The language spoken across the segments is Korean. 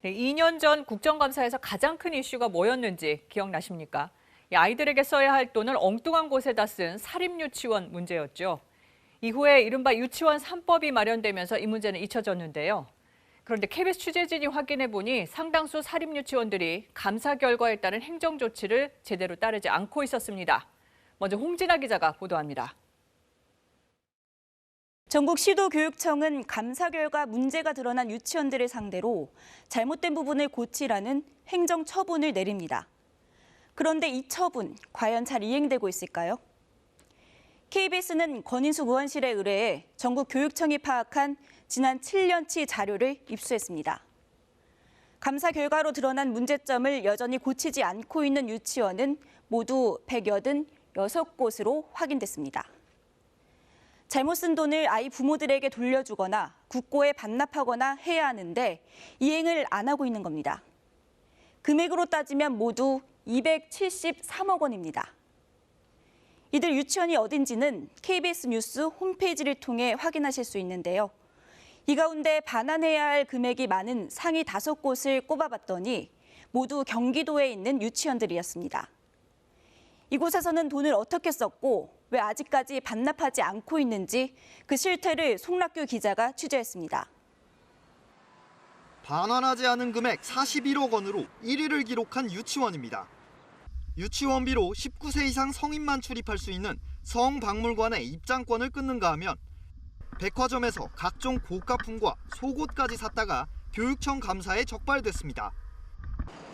네, 2년 전 국정감사에서 가장 큰 이슈가 뭐였는지 기억나십니까? 아이들에게 써야 할 돈을 엉뚱한 곳에다 쓴 사립유치원 문제였죠. 이후에 이른바 유치원 3법이 마련되면서 이 문제는 잊혀졌는데요. 그런데 KBS 취재진이 확인해 보니 상당수 사립유치원들이 감사 결과에 따른 행정 조치를 제대로 따르지 않고 있었습니다. 먼저 홍진아 기자가 보도합니다. 전국 시도교육청은 감사 결과 문제가 드러난 유치원들을 상대로 잘못된 부분을 고치라는 행정 처분을 내립니다. 그런데 이 처분 과연 잘 이행되고 있을까요? KBS는 권인숙 의원실에 의뢰해 전국 교육청이 파악한 지난 7년치 자료를 입수했습니다. 감사 결과로 드러난 문제점을 여전히 고치지 않고 있는 유치원은 모두 186곳으로 확인됐습니다. 잘못 쓴 돈을 아이 부모들에게 돌려주거나 국고에 반납하거나 해야 하는데 이행을 안 하고 있는 겁니다. 금액으로 따지면 모두 273억 원입니다. 이들 유치원이 어딘지는 KBS 뉴스 홈페이지를 통해 확인하실 수 있는데요. 이 가운데 반환해야 할 금액이 많은 상위 5곳을 꼽아봤더니 모두 경기도에 있는 유치원들이었습니다. 이곳에서는 돈을 어떻게 썼고 왜 아직까지 반납하지 않고 있는지 그 실태를 송락규 기자가 취재했습니다. 반환하지 않은 금액 41억 원으로 1위를 기록한 유치원입니다. 유치원비로 19세 이상 성인만 출입할 수 있는 성박물관의 입장권을 끊는가 하면 백화점에서 각종 고가품과 속옷까지 샀다가 교육청 감사에 적발됐습니다.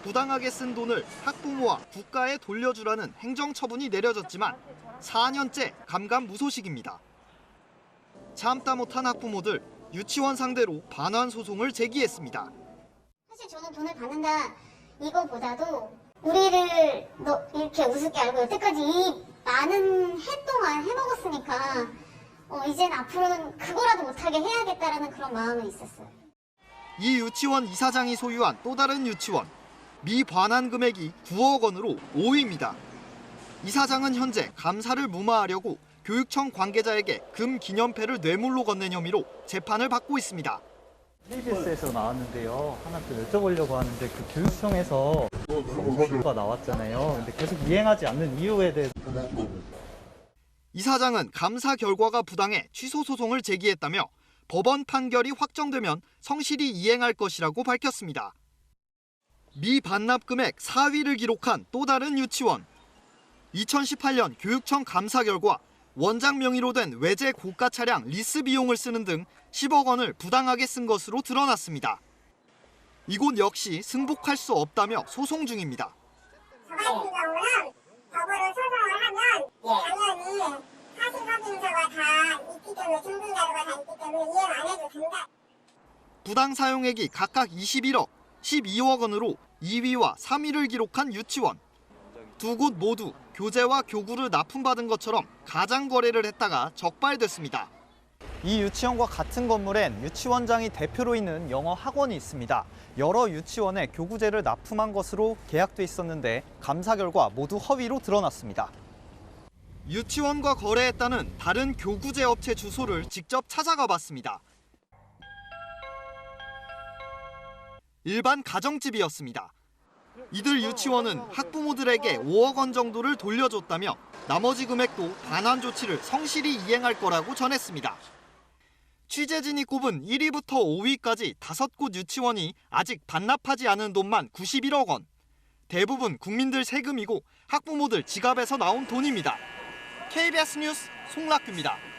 부당하게 쓴 돈을 학부모와 국가에 돌려주라는 행정처분이 내려졌지만 4년째 감감무소식입니다. 참다 못한 학부모들, 유치원 상대로 반환 소송을 제기했습니다. 사실 저는 돈을 받는다 이거보다도 우리를 이렇게 우습게 알고 여태까지 이 많은 해 동안 해먹었으니까 이젠 앞으로는 그거라도 못하게 해야겠다라는 그런 마음은 있었어요. 이 유치원 이사장이 소유한 또 다른 유치원. 미반환 금액이 9억 원으로 5위입니다. 이사장은 현재 감사를 무마하려고 교육청 관계자에게 금 기념패를 뇌물로 건넨 혐의로 재판을 받고 있습니다. KBS에서 나왔는데요. 하나 또 여쭤보려고 하는데 그 교육청에서 가 나왔잖아요. 근데 계속 이행하지 않는 이유에 대해서 이사장은 감사 결과가 부당해 취소 소송을 제기했다며 법원 판결이 확정되면 성실히 이행할 것이라고 밝혔습니다. 미반납 금액 4위를 기록한 또 다른 유치원. 2018년 교육청 감사 결과 원장 명의로 된 외제 고가 차량 리스 비용을 쓰는 등 10억 원을 부당하게 쓴 것으로 드러났습니다. 이곳 역시 승복할 수 없다며 소송 중입니다. 저 같은 경우는 법으로 소송을 하면 당연히 사실 확인서가 다 있기 때문에 증빙 자료가 다 있기 때문에 이행 안 해도 된다. 부당 사용액이 각각 21억, 12억 원으로 2위와 3위를 기록한 유치원. 두 곳 모두 교재와 교구를 납품받은 것처럼 가장 거래를 했다가 적발됐습니다. 이 유치원과 같은 건물엔 유치원장이 대표로 있는 영어 학원이 있습니다. 여러 유치원에 교구제를 납품한 것으로 계약돼 있었는데 감사 결과 모두 허위로 드러났습니다. 유치원과 거래했다는 다른 교구제 업체 주소를 직접 찾아가 봤습니다. 일반 가정집이었습니다. 이들 유치원은 학부모들에게 5억 원 정도를 돌려줬다며 나머지 금액도 반환 조치를 성실히 이행할 거라고 전했습니다. 취재진이 꼽은 1위부터 5위까지 5곳 유치원이 아직 반납하지 않은 돈만 91억 원. 대부분 국민들 세금이고 학부모들 지갑에서 나온 돈입니다. KBS 뉴스 송락규입니다.